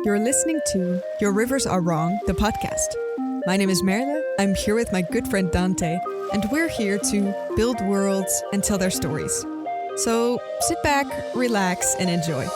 You're listening to Your Rivers Are Wrong, the podcast. My name is Merle. I'm here with my good friend Dante, and we're here to build worlds and tell their stories. So sit back, relax, and enjoy.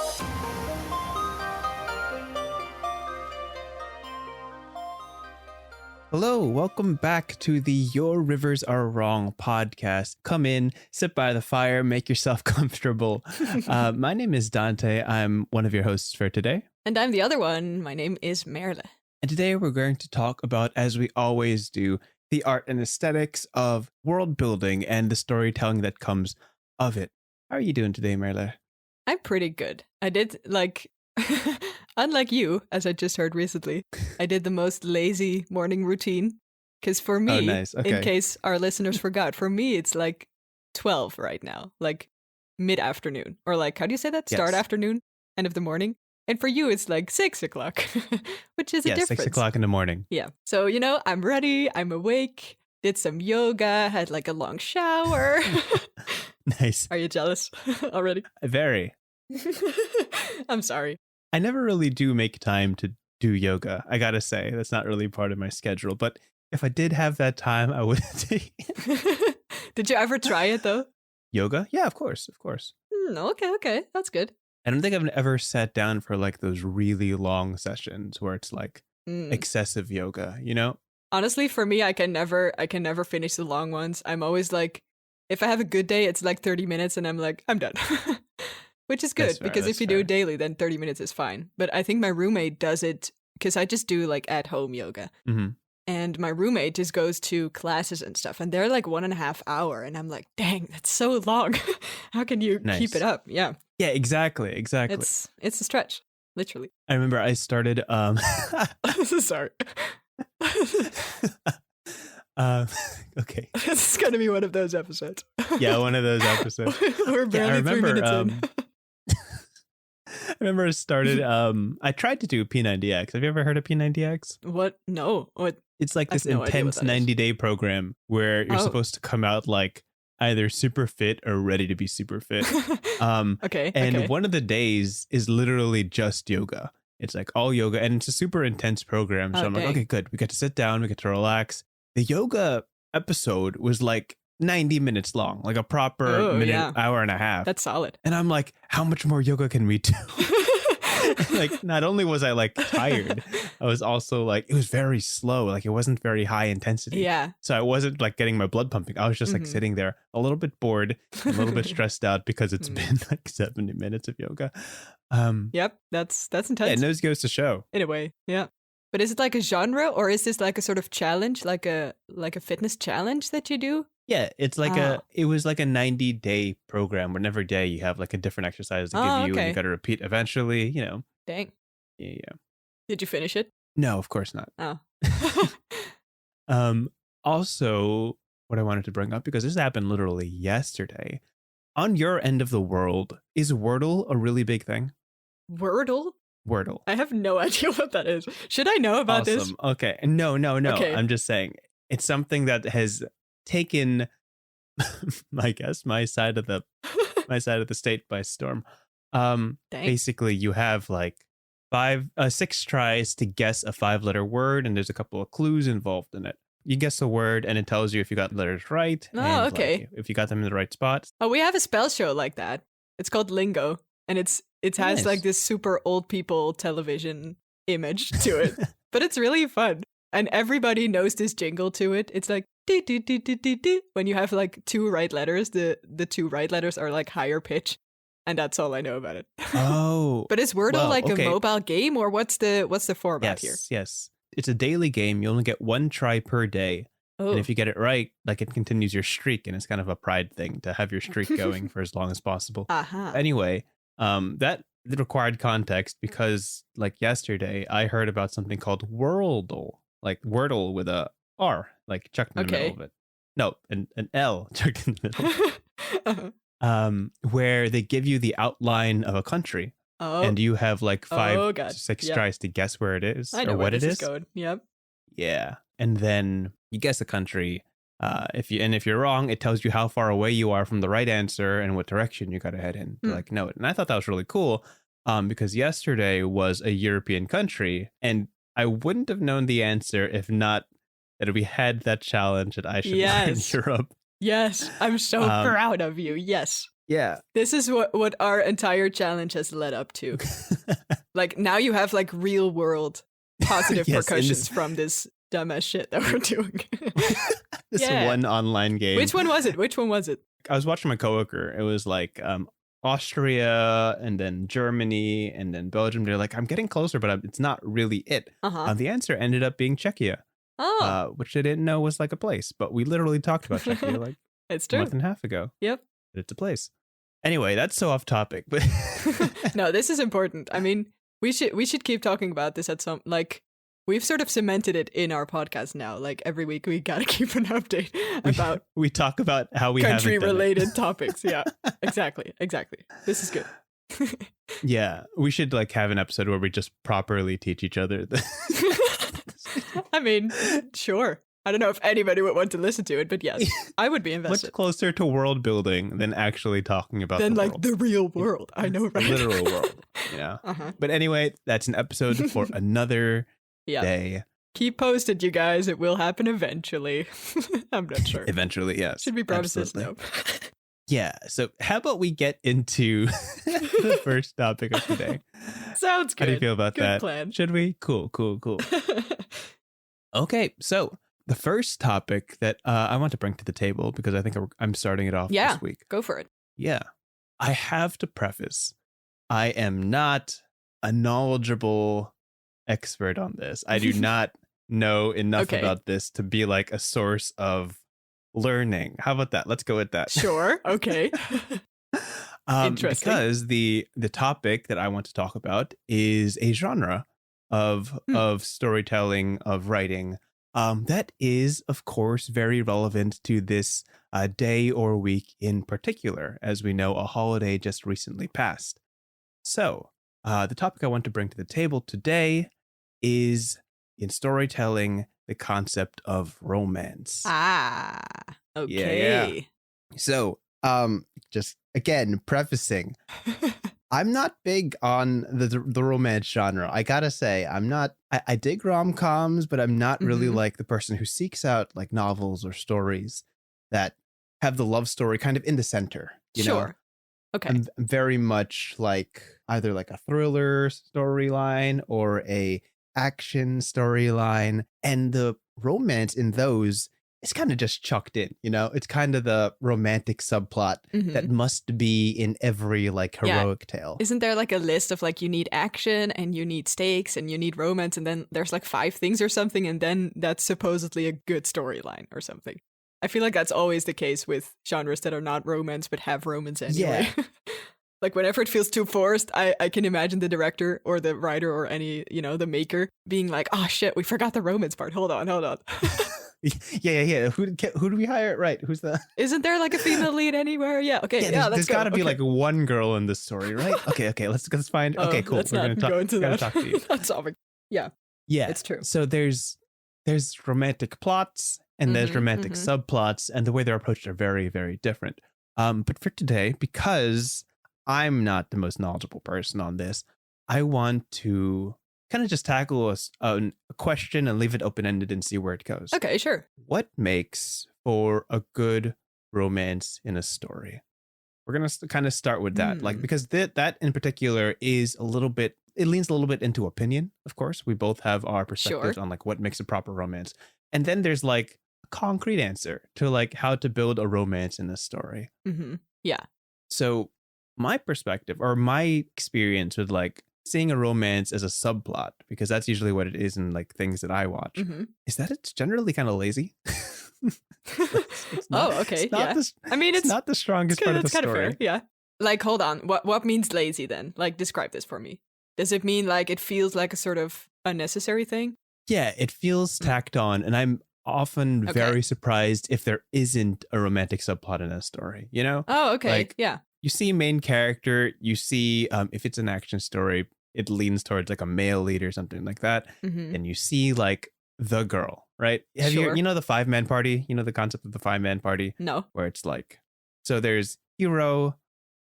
Hello, welcome back to the Your Rivers Are Wrong podcast. Come in, sit by the fire, make yourself comfortable. My name is Dante. I'm one of your hosts for today. And I'm the other one. My name is Merle. And today we're going to talk about, as we always do, the art and aesthetics of world building and the storytelling that comes of it. How are you doing today, Merle? I'm pretty good. I did, unlike you, as I just heard recently, I did the most lazy morning routine. Because for me, nice. Okay. In case our listeners forgot, for me, it's like 12 right now, like mid-afternoon. Or like, how do you say that? Start afternoon, end of the morning. And for you, it's like 6 o'clock, which is a difference. 6 o'clock in the morning. Yeah. So, I'm ready. I'm awake. Did some yoga. Had like a long shower. Nice. Are you jealous already? Very. I'm sorry. I never really do make time to do yoga. I gotta say, that's not really part of my schedule. But if I did have that time, I would take it. Did you ever try it though? Yoga? Yeah, of course. Okay. That's good. I don't think I've ever sat down for like those really long sessions where it's like excessive yoga, you know? Honestly, for me, I can never finish the long ones. I'm always like, if I have a good day, it's like 30 minutes and I'm like, I'm done. Which is good because if you do it daily, then 30 minutes is fine. But I think my roommate does it because I just do like at home yoga. Mm-hmm. And my roommate just goes to classes and stuff. And they're like 1.5 hours. And I'm like, dang, that's so long. How can you keep it up? Yeah. Yeah, exactly. It's a stretch, literally. I remember I started Sorry. Okay. This is gonna be one of those episodes. Yeah, one of those episodes. We're barely 3 minutes in. I remember I started I tried to do P90X. Have you ever heard of P90X? What? No. What? It's like this intense 90-day program where you're supposed to come out like either super fit or ready to be super fit. Okay. And one of the days is literally just yoga. It's like all yoga, and it's a super intense program. So I'm like, okay, good. We get to sit down. We get to relax. The yoga episode was like 90 minutes long, like a proper hour and a half. That's solid. And I'm like, how much more yoga can we do? Like, not only was I like tired, I was also like, it was very slow. Like, it wasn't very high intensity. Yeah. So I wasn't like getting my blood pumping. I was just like sitting there a little bit bored, a little bit stressed out because it's been like 70 minutes of yoga. Yep. That's intense. Yeah, and those goes to show. In a way. Yeah. But is it like a genre or is this like a sort of challenge, like a fitness challenge that you do? Yeah, it's like it was like a 90-day program where every day you have like a different exercise to give you and you got to repeat eventually, you know. Dang. Yeah. Did you finish it? No, of course not. Oh. Also, what I wanted to bring up, because this happened literally yesterday, on your end of the world, is Wordle a really big thing? Wordle? Wordle. I have no idea what that is. Should I know about this? Okay. No. Okay. I'm just saying it's something that has taken my side of the state by storm. Basically you have like 6 tries to guess a 5-letter word, and there's a couple of clues involved in it. You guess the word and it tells you if you got letters right. Oh, okay. Like, if you got them in the right spot. Oh, we have a spell show like that. It's called Lingo, and it has like this super old people television image to it. But it's really fun. And everybody knows this jingle to it. It's like dee, dee, dee, dee, dee, dee. When you have like 2 right letters, the 2 right letters are like higher pitch. And that's all I know about it. Oh. But is Wordle a mobile game, or what's the format here? Yes. It's a daily game. You only get 1 try per day. Oh. And if you get it right, like it continues your streak, and it's kind of a pride thing to have your streak going for as long as possible. Uh-huh. Anyway, that required context because like yesterday I heard about something called Wordle, like Wordle with a R, like chucked in the middle of it. No, an L chucked in the middle. Where they give you the outline of a country. Oh. And you have like 5 to 6 tries to guess where it is or what it is. Going. Yep. Yeah. And then you guess the country. If you're wrong, it tells you how far away you are from the right answer and what direction you got to head in to like know it. And I thought that was really cool. because yesterday was a European country, and I wouldn't have known the answer if not that we had that challenge that I should learn Europe. Yes, I'm so proud of you. Yes. Yeah. This is what our entire challenge has led up to. Like, now you have like real world positive repercussions from this dumbass shit that we're doing. This one online game. Which one was it? I was watching my coworker. It was like Austria and then Germany and then Belgium. They're like, I'm getting closer, but it's not really it. The answer ended up being Czechia, which they didn't know was like a place. But we literally talked about Czechia like it's a month and a half ago. Yep. But it's a place. Anyway, that's so off topic. But no, this is important. I mean, we should keep talking about this at some, like, we've sort of cemented it in our podcast now. Like, every week we gotta keep an update about we talk about how we country related topics. Yeah, exactly. This is good. Yeah, we should like have an episode where we just properly teach each other. I mean, sure. I don't know if anybody would want to listen to it, but yes, I would be invested. Much closer to world building than actually talking about the world. The real world. I know, right? The literal world. Yeah. But anyway, that's an episode for another day. Keep posted, you guys. It will happen eventually. I'm not sure. Eventually, yes. Should be promises, no. Yeah. So how about we get into the first topic of today? Sounds good. How do you feel about good that? Plan. Should we? Cool. Okay. So the first topic that I want to bring to the table, because I think I'm starting it off this week. Go for it. Yeah. I have to preface, I am not a knowledgeable expert on this. I do not know enough about this to be like a source of learning. How about that? Let's go with that. Sure. Okay. Interesting. Because the topic that I want to talk about is a genre of storytelling, of writing, that is, of course, very relevant to this day or week in particular, as we know a holiday just recently passed. So, the topic I want to bring to the table today is, in storytelling, the concept of romance. Okay. Yeah. So, just again, prefacing, I'm not big on the romance genre. I gotta say, I'm not. I dig rom-coms, but I'm not really like the person who seeks out like novels or stories that have the love story kind of in the center. You know? Okay. I'm very much like either like a thriller storyline or a action storyline, and the romance in those is kind of just chucked in, you know? It's kind of the romantic subplot that must be in every like heroic tale. Isn't there like a list of like you need action and you need stakes and you need romance, and then there's like 5 things or something, and then that's supposedly a good storyline or something? I feel like that's always the case with genres that are not romance but have romance anyway. Yeah. Like whenever it feels too forced, I can imagine the director or the writer or any, the maker being like, oh shit, we forgot the romance part. Hold on. Yeah. Who do we hire? Right. Who's the... Isn't there like a female lead anywhere? Yeah. Okay. Yeah, let's there's got to be like one girl in this story, right? Okay. Let's find... Okay, cool. Let's not go into that. Talk to you. That's solving. Yeah. Yeah. It's true. So there's romantic plots and there's romantic subplots, and the way they're approached are very, very different. But for today, because I'm not the most knowledgeable person on this, I want to kind of just tackle a question and leave it open-ended and see where it goes. Okay, sure. What makes for a good romance in a story? We're going to kind of start with that, like, because that in particular is it leans a little bit into opinion, of course. We both have our perspectives on like what makes a proper romance. And then there's like a concrete answer to like how to build a romance in a story. Yeah. So my perspective or my experience with like seeing a romance as a subplot, because that's usually what it is in like things that I watch, is that it's generally kind of lazy. It's not, okay. It's not the strongest part of the story. Kind of fair. Yeah. Like, hold on. What means lazy then? Like, describe this for me. Does it mean like it feels like a sort of unnecessary thing? Yeah, it feels tacked on, and I'm often very surprised if there isn't a romantic subplot in a story, you know? Oh, okay. Like, yeah. You see main character, you see if it's an action story, it leans towards like a male lead or something like that. And you see like the girl, right? Have you know the 5-man party? You know the concept of the 5-man party? No. Where it's like, so there's hero,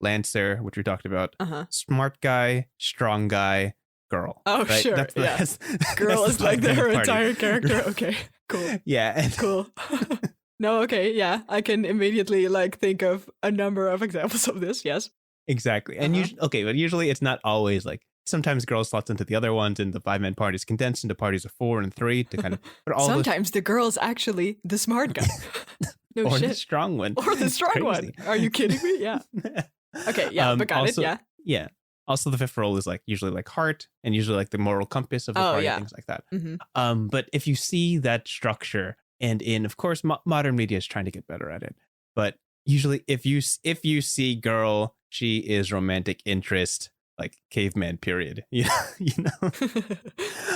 Lancer, which we talked about, smart guy, strong guy, girl. Oh, right? Sure. Girl is like her entire character. Okay, cool. Yeah. Cool. No, okay, yeah. I can immediately like think of a number of examples of this, yes. Exactly. And but usually it's not always like, sometimes girls slots into the other ones and the 5-man party is condensed into parties of 4 and 3 to kind of put all sometimes the girl's actually the smart guy. No or shit. The strong one. Or the strong one. Are you kidding me? Yeah. Okay, yeah, but got also, it, yeah. Yeah. Also, the 5th role is like usually like heart and usually like the moral compass of the party, things like that. But if you see that structure, and in, of course, modern media is trying to get better at it, but usually if you see girl, she is romantic interest, like caveman period, you know.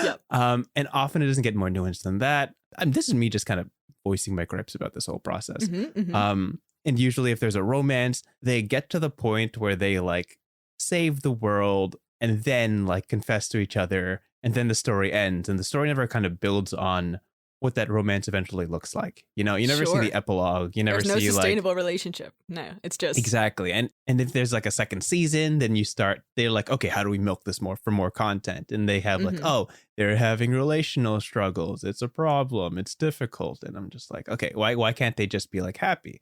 Yep. And often it doesn't get more nuanced than that. This is me just kind of voicing my gripes about this whole process. And usually if there's a romance, they get to the point where they like save the world and then like confess to each other, and then the story ends, and the story never kind of builds on what that romance eventually looks like. You know, you never see the epilogue. You never see There's no sustainable relationship. No, it's just exactly. And if there's like a second season, then they're like, okay, how do we milk this more for more content? And they have like, oh, they're having relational struggles. It's a problem. It's difficult. And I'm just like, okay, why can't they just be like happy?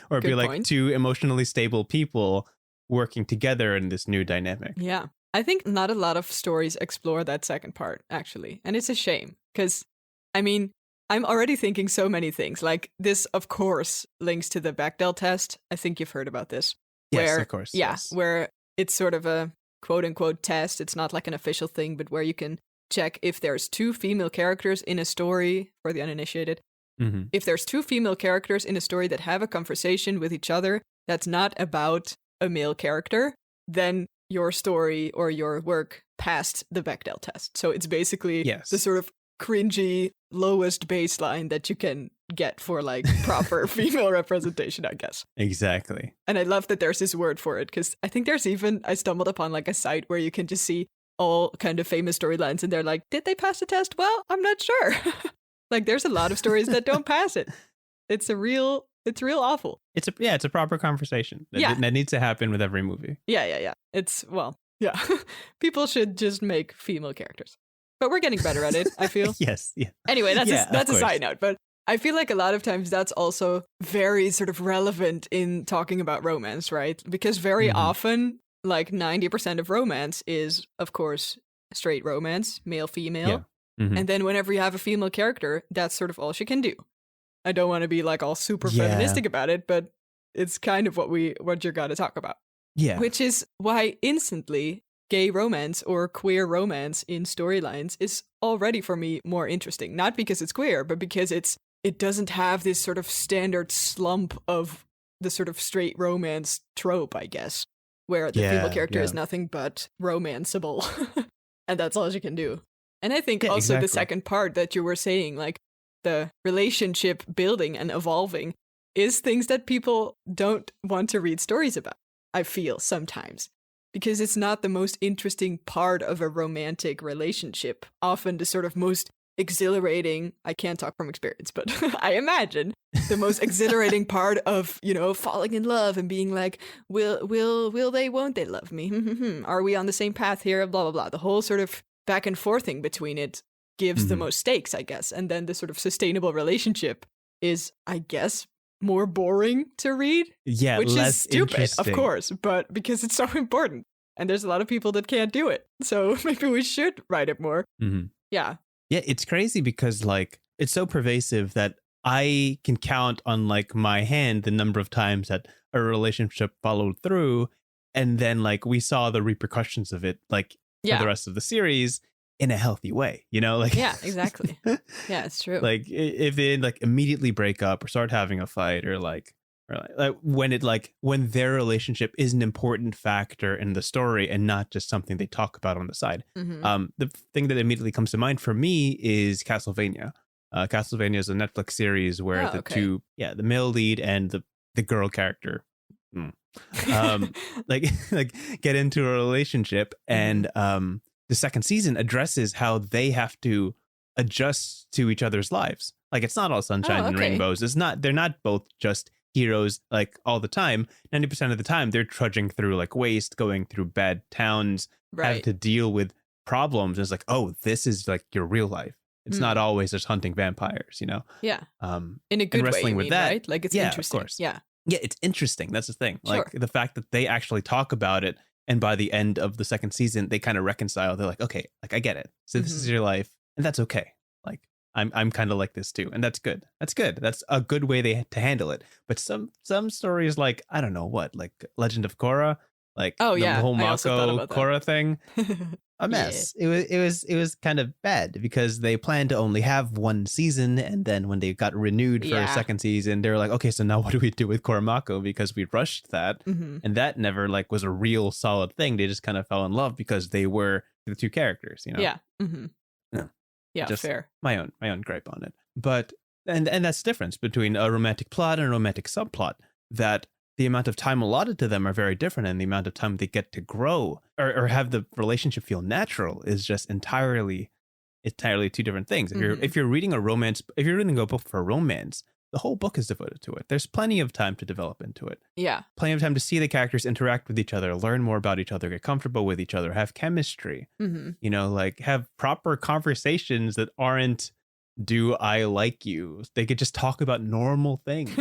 Or be like two emotionally stable people working together in this new dynamic. Yeah. I think not a lot of stories explore that second part, actually. And it's a shame because, I mean, I'm already thinking so many things. Like this, of course, links to the Bechdel test. I think you've heard about this. Yes, of course. Yeah, yes. Where it's sort of a quote unquote test. It's not like an official thing, but where you can check if there's 2 female characters in a story for the uninitiated. If there's 2 female characters in a story that have a conversation with each other that's not about a male character, then your story or your work passed the Bechdel test. So it's basically the sort of cringy lowest baseline that you can get for like proper female representation, I guess. Exactly. And I love that there's this word for it, because I think I stumbled upon like a site where you can just see all kind of famous storylines and they're like, did they pass the test? Well, I'm not sure. Like there's a lot of stories that don't pass it. It's real awful. It's a proper conversation that needs to happen with every movie. Yeah. People should just make female characters. But we're getting better at it, I feel. Yes, yeah. Anyway, that's a side note. But I feel like a lot of times that's also very sort of relevant in talking about romance, right? Because very often, like 90% of romance is, of course, straight romance, male, female. Yeah. And then whenever you have a female character, that's sort of all she can do. I don't want to be like all super feministic about it, but it's kind of what you're going to talk about. Yeah. Which is why instantly gay romance or queer romance in storylines is already for me more interesting. Not because it's queer, but because it doesn't have this sort of standard slump of the sort of straight romance trope, I guess, where the female character is nothing but romanceable. And that's all she can do. And I think also the second part that you were saying, like the relationship building and evolving, is things that people don't want to read stories about, I feel sometimes, because it's not the most interesting part of a romantic relationship. Often the sort of most exhilarating, I can't talk from experience, but I imagine the most exhilarating part of, falling in love and being like, will they, won't they love me? Are we on the same path here? Blah, blah, blah. The whole sort of back and forthing between it gives the most stakes, I guess. And then the sort of sustainable relationship is, I guess, more boring to read. Yeah, which less is stupid, of course, but because it's so important. And there's a lot of people that can't do it. So maybe we should write it more. Yeah. Yeah, it's crazy because like it's so pervasive that I can count on like my hand the number of times that a relationship followed through. And then like we saw the repercussions of it like for the rest of the series in a healthy way, like yeah, exactly. Yeah, it's true. Like if they like immediately break up or start having a fight or when their relationship is an important factor in the story and not just something they talk about on the side. The thing that immediately comes to mind for me is Castlevania. Castlevania is a Netflix series where two, the male lead and the girl character like get into a relationship, and the second season addresses how they have to adjust to each other's lives. Like it's not all sunshine and rainbows. They're not both just heroes like all the time. 90% of the time they're trudging through like waste, going through bad towns, having to deal with problems. It's like, oh, this is like your real life. It's not always just hunting vampires, you know? Yeah. In a good way, you mean, right? Like it's interesting. Of course. Yeah. Yeah, it's interesting. That's the thing. Sure. Like the fact that they actually talk about it, and by the end of the second season, they kind of reconcile. They're like, okay, like I get it. So this is your life, and that's okay. Like I'm kind of like this too, and that's good. That's good. That's a good way to handle it. But some stories, like I don't know what, like Legend of Korra, like the whole Mako Korra thing, a mess. Yeah. It was kind of bad because they planned to only have one season, and then when they got renewed for a second season, they were like, okay, so now what do we do with Korra Mako, because we rushed that, and that never like was a real solid thing. They just kind of fell in love because they were the two characters, you know? Yeah. Yeah, just fair. My own gripe on it. But and that's the difference between a romantic plot and a romantic subplot, that the amount of time allotted to them are very different, and the amount of time they get to grow or have the relationship feel natural is just entirely two different things. If you're reading a book for romance, the whole book is devoted to it. There's plenty of time to develop into it. Yeah. Plenty of time to see the characters interact with each other, learn more about each other, get comfortable with each other, have chemistry, you know, like have proper conversations that aren't, do I like you? They could just talk about normal things.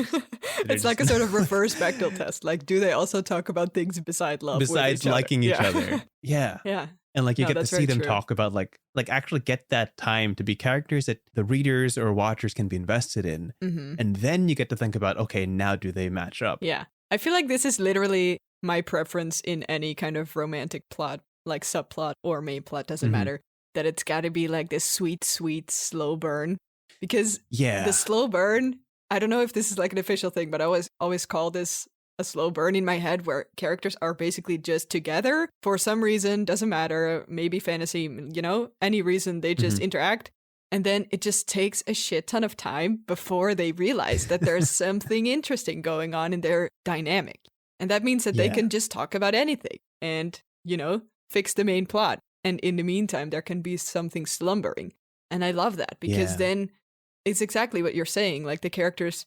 It's like a sort of reverse Bechdel test. Like, do they also talk about things besides love? Besides liking each other. Yeah. Yeah. And like you get to see them talk about like actually get that time to be characters that the readers or watchers can be invested in. And then you get to think about, okay, now do they match up? Yeah. I feel like this is literally my preference in any kind of romantic plot, like subplot or main plot, doesn't matter, that it's got to be like this sweet, sweet, slow burn. Because the slow burn, I don't know if this is like an official thing, but I always call this a slow burn in my head, where characters are basically just together for some reason, doesn't matter, maybe fantasy, you know, any reason, they just interact. And then it just takes a shit ton of time before they realize that there's something interesting going on in their dynamic. And that means that they can just talk about anything and, you know, fix the main plot. And in the meantime, there can be something slumbering. And I love that, because then it's exactly what you're saying. Like the characters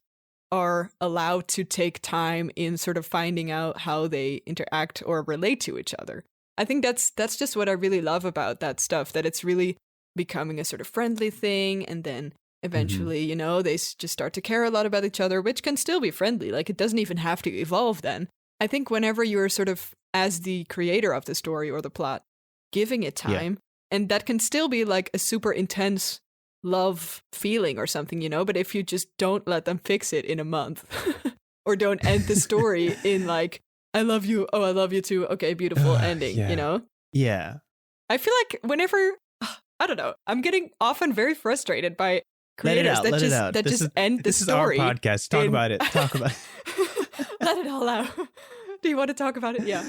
are allowed to take time in sort of finding out how they interact or relate to each other. I think that's just what I really love about that stuff, that it's really becoming a sort of friendly thing. And then eventually, you know, they just start to care a lot about each other, which can still be friendly. Like it doesn't even have to evolve then. I think whenever you're sort of, as the creator of the story or the plot, giving it time, and that can still be like a super intense love feeling or something, you know, but if you just don't let them fix it in a month or don't end the story in like, I love you, oh, I love you too, okay, beautiful ending, you know? Yeah. I feel like whenever, I don't know, I'm getting often very frustrated by creators that just end the story. This is our podcast. Talk about it. Let it all out. Do you want to talk about it? Yeah.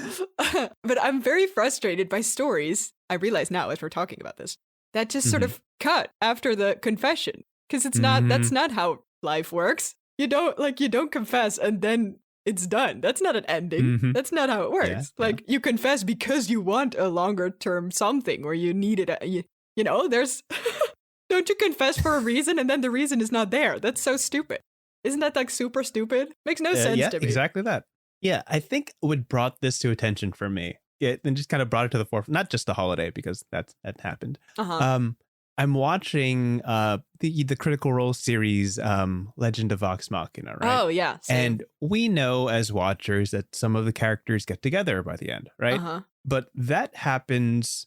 But I'm very frustrated by stories, I realize now as we're talking about this, that just sort of cut after the confession. Because it's not, that's not how life works. You don't confess and then it's done. That's not an ending. That's not how it works. You confess because you want a longer term something, or you need it. You know, there's, don't you confess for a reason and then the reason is not there? That's so stupid. Isn't that like super stupid? Makes no sense to me. Exactly that. Yeah, I think what brought this to attention for me, and just kind of brought it to the forefront, not just the holiday, because that happened. I'm watching the Critical Role series, Legend of Vox Machina, right? Oh, yeah. Same. And we know as watchers that some of the characters get together by the end, right? But that happens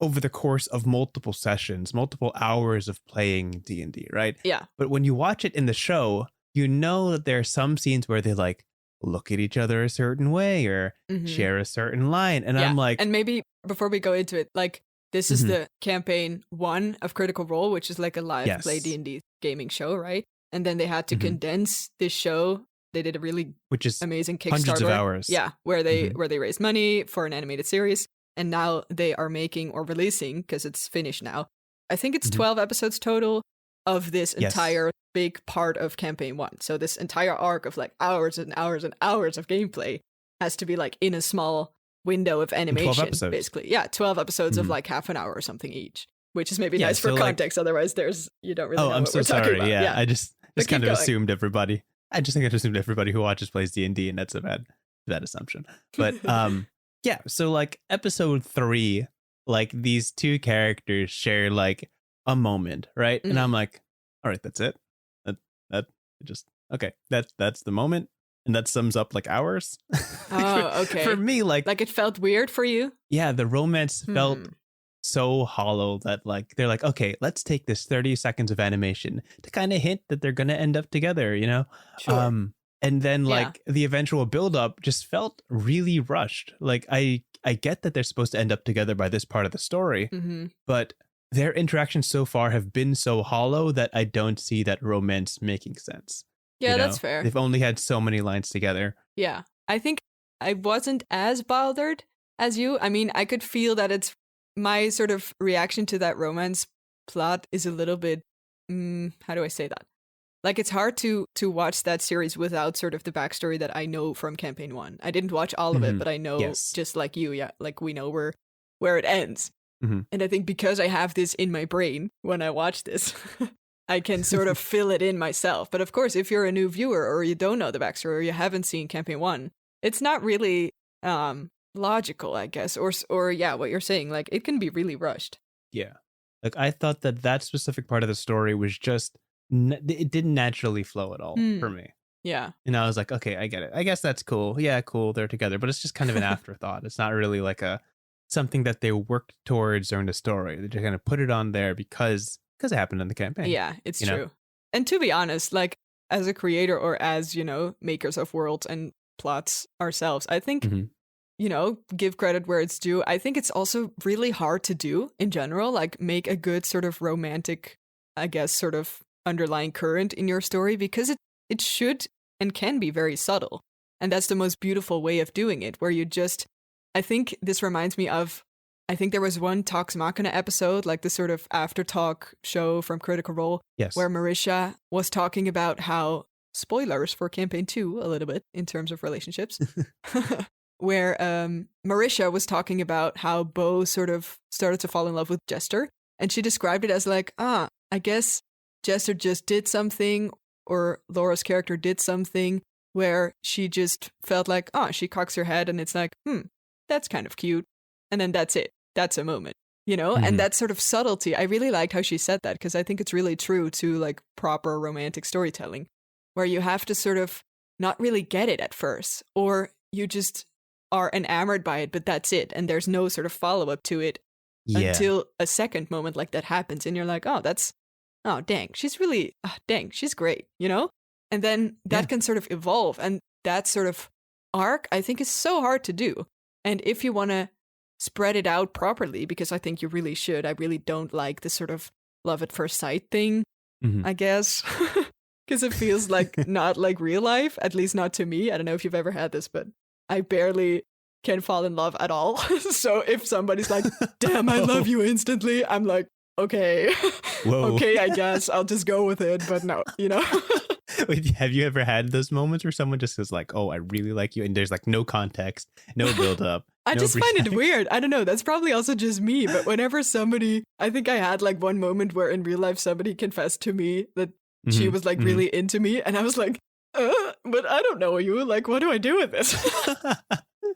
over the course of multiple sessions, multiple hours of playing D&D, right? Yeah. But when you watch it in the show, you know that there are some scenes where they like look at each other a certain way or share a certain line. And I'm like... And maybe before we go into it, like, this is the campaign 1 of Critical Role, which is like a live play D&D gaming show, right? And then they had to condense this show. They did a really amazing Kickstarter. Hundreds of hours. Yeah, where they raised money for an animated series. And now they are making or releasing, because it's finished now, I think it's 12 episodes total of this entire big part of campaign 1. So this entire arc of like hours and hours and hours of gameplay has to be like in a small window of animation, basically. Yeah, 12 episodes of like half an hour or something each, which is maybe nice for context. Otherwise, you don't really know what we're talking about. Yeah, I just kind of assumed everybody. I just think I assumed everybody who watches plays D&D, and that's a bad assumption. But yeah, so like episode 3, like these two characters share like a moment, right? And I'm like, all right, that's it. That just okay. That's the moment, and that sums up like hours. Oh, okay. For me, like it felt weird for you. Yeah, the romance felt so hollow that like they're like, okay, let's take this 30 seconds of animation to kind of hint that they're gonna end up together, you know? Sure. And then like the eventual buildup just felt really rushed. Like I get that they're supposed to end up together by this part of the story, but their interactions so far have been so hollow that I don't see that romance making sense. Yeah, you know? that's fair. They've only had so many lines together. Yeah, I think I wasn't as bothered as you. I mean, I could feel that it's my sort of reaction to that romance plot is a little bit, how do I say that? Like, it's hard to watch that series without sort of the backstory that I know from campaign 1. I didn't watch all of it, but I know just like you, like we know where it ends. And I think because I have this in my brain when I watch this, I can sort of fill it in myself. But of course, if you're a new viewer or you don't know the backstory or you haven't seen campaign 1, it's not really logical, I guess. Or yeah, what you're saying, like it can be really rushed. Yeah. Like I thought that specific part of the story was just, it didn't naturally flow at all for me. Yeah. And I was like, okay, I get it. I guess that's cool. Yeah, cool. They're together. But it's just kind of an afterthought. It's not really like something that they worked towards during the story. They just kind of put it on there because it happened in the campaign. Yeah, it's true. And to be honest, like as a creator or as, makers of worlds and plots ourselves, I think, give credit where it's due. I think it's also really hard to do in general, like make a good sort of romantic, I guess, sort of underlying current in your story because it should and can be very subtle. And that's the most beautiful way of doing it, where you just, I think this reminds me of, I think there was one Talks Machina episode, like the sort of after talk show from Critical Role, where Marisha was talking about how, spoilers for campaign 2 a little bit in terms of relationships, where Marisha was talking about how Bo sort of started to fall in love with Jester. And she described it as like, I guess Jester just did something, or Laura's character did something where she just felt like, she cocks her head and it's like, that's kind of cute. And then that's it. That's a moment, and that sort of subtlety. I really liked how she said that because I think it's really true to like proper romantic storytelling where you have to sort of not really get it at first, or you just are enamored by it, but that's it. And there's no sort of follow up to it until a second moment like that happens. And you're like, dang, she's really, she's great, And then that can sort of evolve. And that sort of arc, I think, is so hard to do. And if you want to spread it out properly, because I think you really should. I really don't like the sort of love at first sight thing, I guess, because it feels like not like real life, at least not to me. I don't know if you've ever had this, but I barely can fall in love at all. So if somebody's like, damn, I love you instantly, I'm like, okay, okay, I guess I'll just go with it. But no, Wait, have you ever had those moments where someone just is like, oh, I really like you, and there's like no context, no build up? I just find it weird. I don't know. That's probably also just me. But whenever I think I had like one moment where in real life somebody confessed to me that she was like really into me. And I was like, but I don't know you. Like, what do I do with this?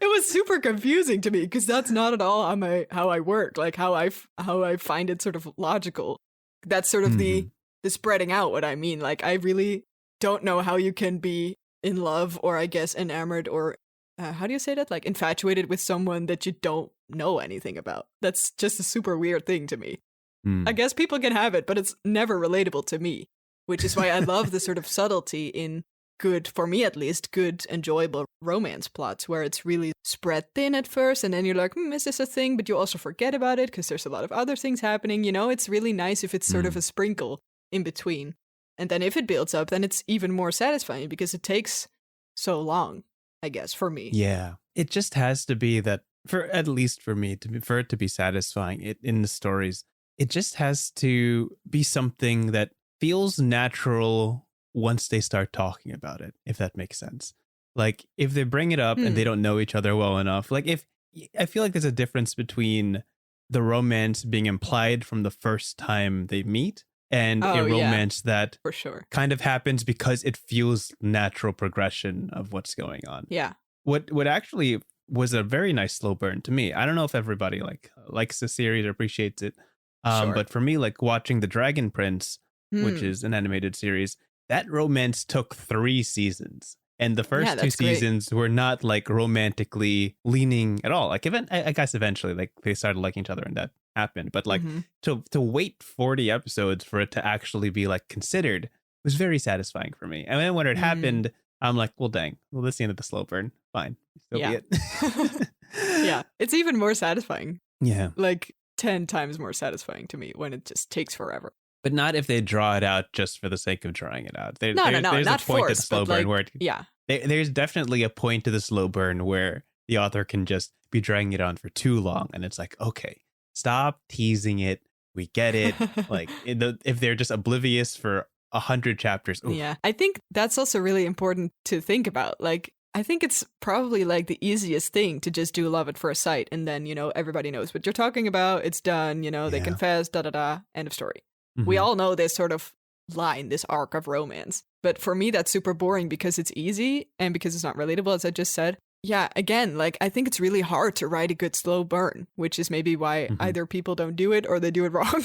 It was super confusing to me because that's not at all how I work, like how I find it sort of logical. That's sort of the spreading out what I mean. Like, I really don't know how you can be in love or I guess enamored or how do you say that? Like infatuated with someone that you don't know anything about. That's just a super weird thing to me. I guess people can have it, but it's never relatable to me, which is why I love the sort of subtlety in good, for me at least, good, enjoyable romance plots where it's really spread thin at first and then you're like, is this a thing? But you also forget about it because there's a lot of other things happening. It's really nice if it's sort of a sprinkle in between. And then if it builds up, then it's even more satisfying because it takes so long, I guess, for me. Yeah. It just has to be that, at least for me, for it to be satisfying in the stories, it just has to be something that feels natural once they start talking about it, if that makes sense. Like if they bring it up and they don't know each other well enough, like I feel like there's a difference between the romance being implied from the first time they meet and a romance that for sure kind of happens because it feels natural progression of what's going on. Yeah. What actually was a very nice slow burn to me. I don't know if everybody likes the series or appreciates it. But for me, like watching The Dragon Prince, which is an animated series, that romance took 3 seasons. And the first 2 seasons were not like romantically leaning at all. Like I guess eventually like they started liking each other and that happened. But like to wait 40 episodes for it to actually be like considered was very satisfying for me. And then when it happened, I'm like, well, dang, well, that's the end of the slow burn. Fine. So be it. Yeah. It's even more satisfying. Yeah. Like 10 times more satisfying to me when it just takes forever. But not if they draw it out just for the sake of drawing it out. No, there's not a point forced, to the slow burn where there's definitely a point to the slow burn where the author can just be dragging it on for too long, and it's like, okay, stop teasing it. We get it. Like if they're just oblivious for 100 chapters. Oof. Yeah, I think that's also really important to think about. Like, I think it's probably like the easiest thing to just do love at first sight, and then everybody knows what you're talking about. It's done. They confess. End of story. We all know this sort of line, this arc of romance. But for me, that's super boring because it's easy and because it's not relatable, as I just said. Yeah, again, like I think it's really hard to write a good slow burn, which is maybe why either people don't do it or they do it wrong.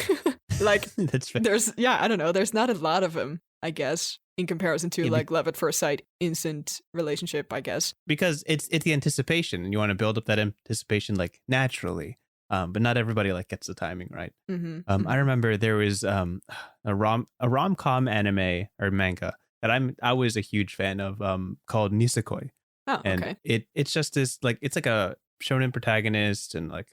Like, that's fair. I don't know, there's not a lot of them, I guess, in comparison to like love at first sight, instant relationship, I guess. Because it's the anticipation, and you want to build up that anticipation like naturally. But not everybody like gets the timing right. I remember there was a rom-com anime or manga that I was a huge fan of called Nisekoi. Oh, and okay. It's just this like it's like a shonen protagonist and like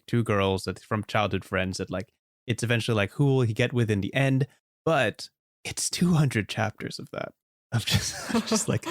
2 girls that from childhood friends that like it's eventually like who will he get with in the end, but it's 200 chapters of that. I'm just like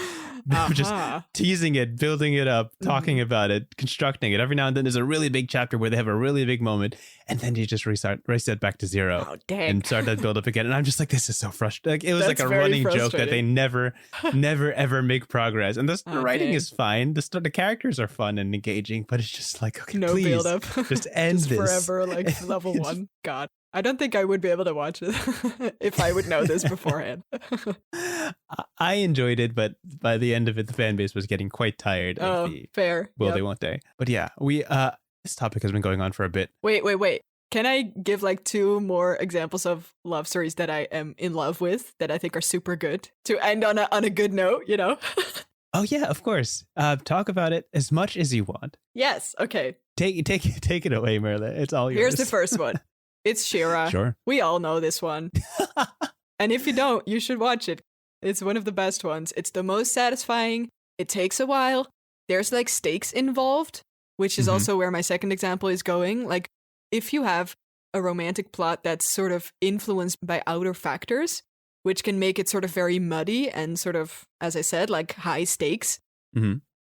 just teasing it, building it up, talking about it, constructing it. Every now and then there's a really big chapter where they have a really big moment, and then you just reset back to 0 and start that build up again. And I'm just like, this is so frustrating. Like, it was like a running joke that they never ever make progress. And the writing is fine. The characters are fun and engaging, but it's just like, okay, no please, build up. Just end just this forever, like level 1. God. I don't think I would be able to watch it if I would know this beforehand. I enjoyed it, but by the end of it, the fan base was getting quite tired of the fair. They won't they? But yeah, we this topic has been going on for a bit. Wait. Can I give like 2 more examples of love stories that I am in love with that I think are super good to end on a good note, Oh yeah, of course. Talk about it as much as you want. Yes. Okay. Take it away, Merle. It's all yours. Here's the first one. It's She-Ra. Sure. We all know this one. And if you don't, you should watch it. It's one of the best ones. It's the most satisfying. It takes a while. There's like stakes involved, which is also where my second example is going. Like, if you have a romantic plot that's sort of influenced by outer factors, which can make it sort of very muddy and sort of, as I said, like high stakes.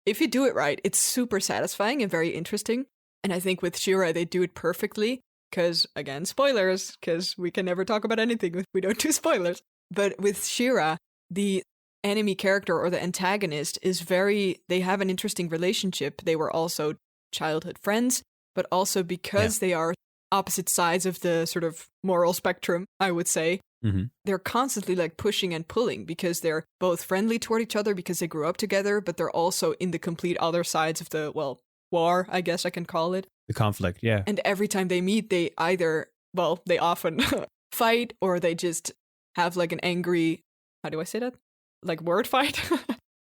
If you do it right, it's super satisfying and very interesting. And I think with She-Ra, they do it perfectly. Because, again, spoilers, because we can never talk about anything if we don't do spoilers. But with She-Ra, the enemy character or the antagonist is they have an interesting relationship. They were also childhood friends, but also because they are opposite sides of the sort of moral spectrum, I would say, they're constantly like pushing and pulling because they're both friendly toward each other because they grew up together, but they're also in the complete other sides of the, war, I guess I can call it. The conflict, yeah. And every time they meet, they often fight or they just have like an angry, how do I say that? Like word fight?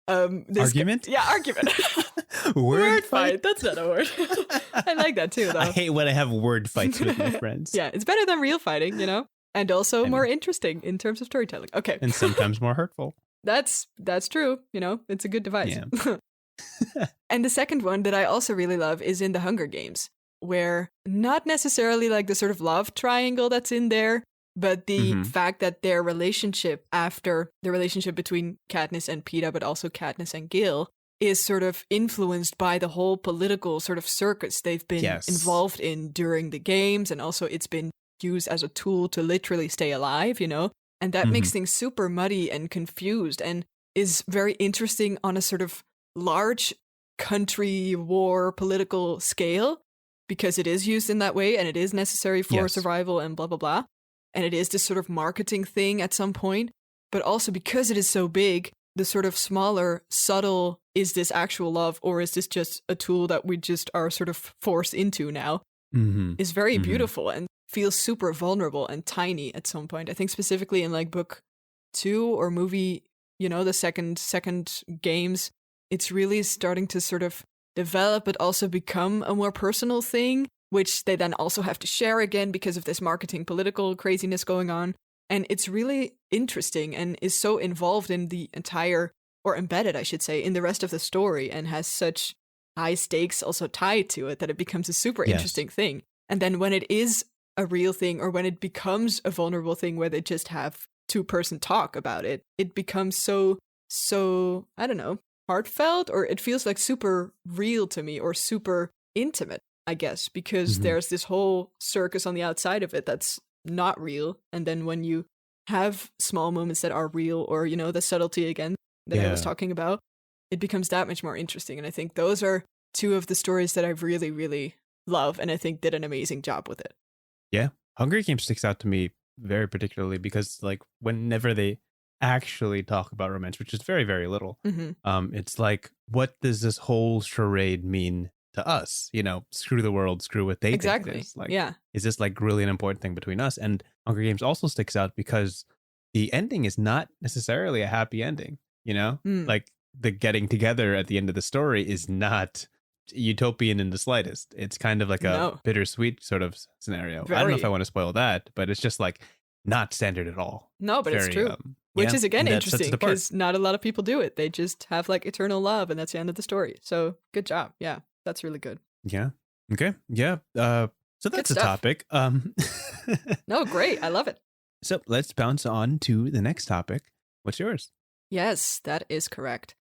Argument? Yeah, argument. Word fight. That's not a word. I like that too, though. I hate when I have word fights with my friends. Yeah, it's better than real fighting, and also more interesting in terms of storytelling. Okay. And sometimes more hurtful. That's true. It's a good device. Yeah. And the second one that I also really love is in the Hunger Games, where not necessarily like the sort of love triangle that's in there, but the fact that their relationship after the relationship between Katniss and Peeta, but also Katniss and Gil, is sort of influenced by the whole political sort of circus they've been involved in during the games. And also it's been used as a tool to literally stay alive, and that makes things super muddy and confused and is very interesting on a sort of large country war political scale because it is used in that way and it is necessary for survival and blah, blah, blah. and it is this sort of marketing thing at some point, but also because it is so big, the sort of smaller, subtle, is this actual love or is this just a tool that we just are sort of forced into now, is very beautiful and feels super vulnerable and tiny at some point. I think specifically in like book 2 or movie, the second games, it's really starting to sort of develop but also become a more personal thing, which they then also have to share again because of this marketing political craziness going on. And it's really interesting and is so involved in the entire, or embedded, I should say, in the rest of the story, and has such high stakes also tied to it that it becomes a super interesting thing. And then when it is a real thing, or when it becomes a vulnerable thing where they just have two-person talk about it, it becomes so, I don't know, heartfelt, or it feels like super real to me, or super intimate, I guess, because there's this whole circus on the outside of it that's not real. And then when you have small moments that are real, or, the subtlety again that I was talking about, it becomes that much more interesting. And I think those are two of the stories that I really, really love, and I think did an amazing job with it. Yeah. Hunger Games sticks out to me very particularly because, like, whenever they actually talk about romance, which is very, very little, it's like, what does this whole charade mean to us? Screw the world, screw what they think it is. Like, is this like really an important thing between us? And Hunger Games also sticks out because the ending is not necessarily a happy ending, like the getting together at the end of the story is not utopian in the slightest. It's kind of like a bittersweet sort of scenario. I don't know if I want to spoil that, but it's just like not standard at all. No, but it's true. Which is again interesting because not a lot of people do it. They just have like eternal love and that's the end of the story. So good job. Yeah, that's really good. Yeah. Okay. Yeah. So that's the topic. No, great. I love it. So let's bounce on to the next topic. What's yours? Yes, that is correct.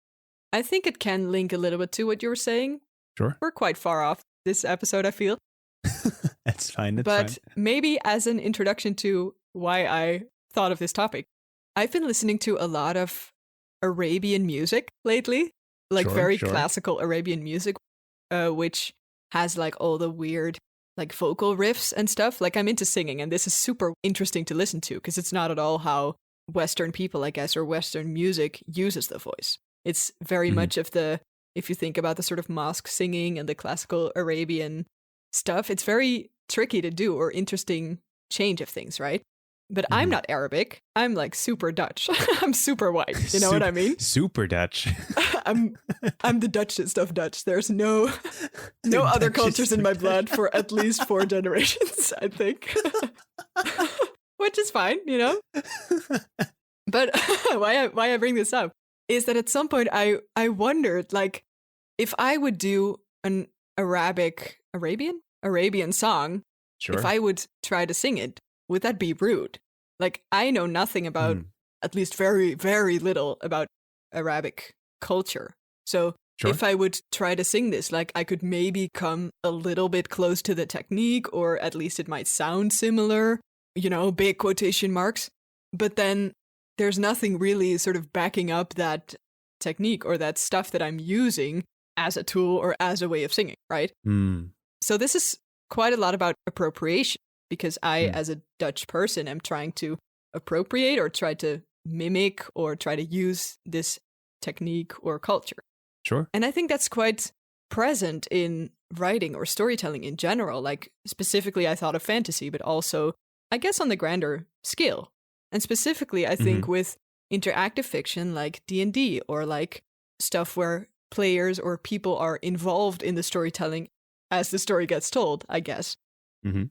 I think it can link a little bit to what you were saying. Sure. We're quite far off this episode, I feel. That's fine. But maybe as an introduction to why I thought of this topic, I've been listening to a lot of Arabian music lately, like very classical Arabian music, which has like all the weird like vocal riffs and stuff. Like I'm into singing, and this is super interesting to listen to because it's not at all how Western people, I guess, or Western music uses the voice. It's very much of the, if you think about the sort of mosque singing and the classical Arabian stuff, it's very tricky to do, or interesting change of things, right? But I'm not Arabic. I'm like super Dutch. I'm super white. You know what I mean? Super Dutch. I'm the Dutchest of Dutch. There's no other cultures in my blood for at least 4 generations, I think. Which is fine, But why I bring this up is that at some point I wondered, like, if I would do an Arabian song, if I would try to sing it, would that be rude? Like, I know nothing about, at least very, very little about Arabic culture. So if I would try to sing this, like, I could maybe come a little bit close to the technique, or at least it might sound similar, big quotation marks. But then there's nothing really sort of backing up that technique or that stuff that I'm using as a tool or as a way of singing, right? So this is quite a lot about appropriation, because I, as a Dutch person, am trying to appropriate or try to mimic or try to use this technique or culture. Sure. And I think that's quite present in writing or storytelling in general. Like, specifically, I thought of fantasy, but also, I guess, on the grander scale. And specifically, I think with interactive fiction like D&D, or like stuff where players or people are involved in the storytelling as the story gets told, I guess.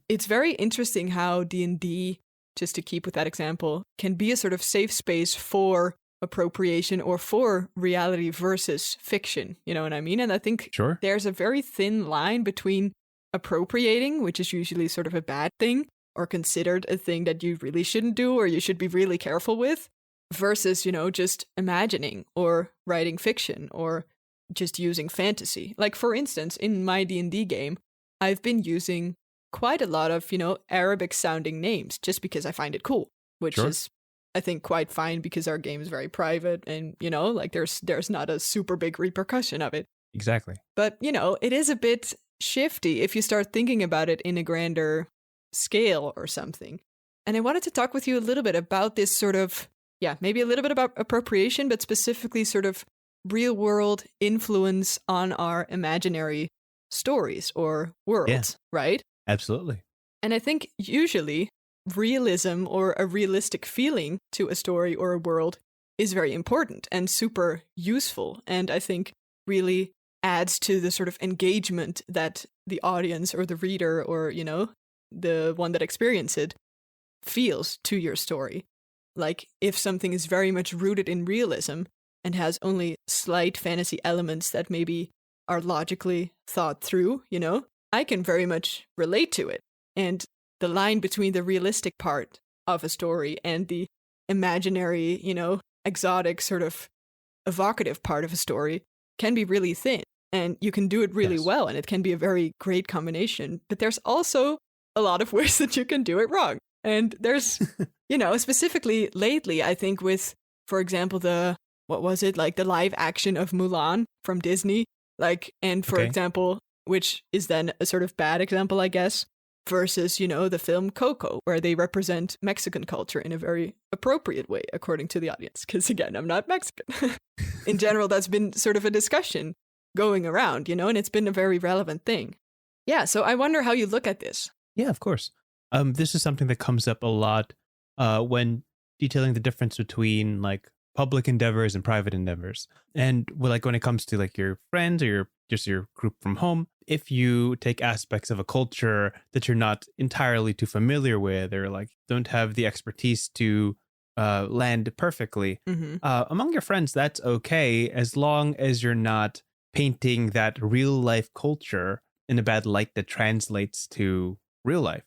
It's very interesting how D&D, just to keep with that example, can be a sort of safe space for appropriation or for reality versus fiction. You know what I mean? And I think there's a very thin line between appropriating, which is usually sort of a bad thing, or considered a thing that you really shouldn't do or you should be really careful with, versus, just imagining or writing fiction or just using fantasy. Like, for instance, in my D&D game, I've been using quite a lot of, Arabic sounding names just because I find it cool, which is, I think, quite fine because our game is very private and, like there's not a super big repercussion of it. Exactly. But, it is a bit shifty if you start thinking about it in a grander scale or something. And I wanted to talk with you a little bit about this sort of, maybe a little bit about appropriation, but specifically sort of real world influence on our imaginary stories or worlds, right? Absolutely. And I think usually realism or a realistic feeling to a story or a world is very important and super useful. And I think really adds to the sort of engagement that the audience or the reader or, the one that experiences it feels to your story. Like if something is very much rooted in realism and has only slight fantasy elements that maybe are logically thought through, I can very much relate to it. And the line between the realistic part of a story and the imaginary, exotic sort of evocative part of a story can be really thin. And you can do it really well, and it can be a very great combination. But there's also a lot of ways that you can do it wrong. And there's, specifically lately, I think with, for example, the live action of Mulan from Disney, and for example, which is then a sort of bad example, I guess, versus, the film Coco, where they represent Mexican culture in a very appropriate way, according to the audience. Because again, I'm not Mexican. In general, that's been sort of a discussion going around, and it's been a very relevant thing. Yeah, so I wonder how you look at this. Yeah, of course. This is something that comes up a lot when detailing the difference between public endeavors and private endeavors. And when it comes to your friends or your group from home, if you take aspects of a culture that you're not entirely too familiar with or don't have the expertise to land perfectly, among your friends, that's okay as long as you're not painting that real life culture in a bad light that translates to real life.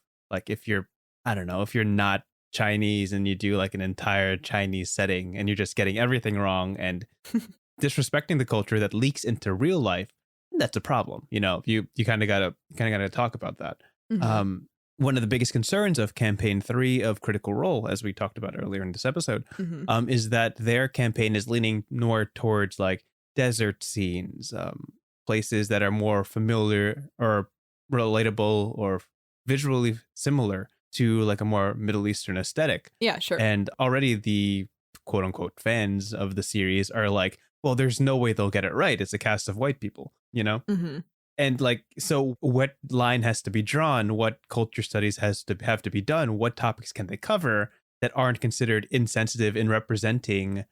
If you're, I don't know, if you're not Chinese and you do an entire Chinese setting and you're just getting everything wrong and disrespecting the culture that leaks into real life, that's a problem. You kind of gotta talk about that. One of the biggest concerns of campaign 3 of Critical Role, as we talked about earlier in this episode, is that their campaign is leaning more towards desert scenes, places that are more familiar or relatable or visually similar to a more Middle Eastern aesthetic. Yeah, sure. And already the quote unquote fans of the series are well, there's no way they'll get it right. It's a cast of white people, And so what line has to be drawn? What culture studies have to be done? What topics can they cover that aren't considered insensitive in representing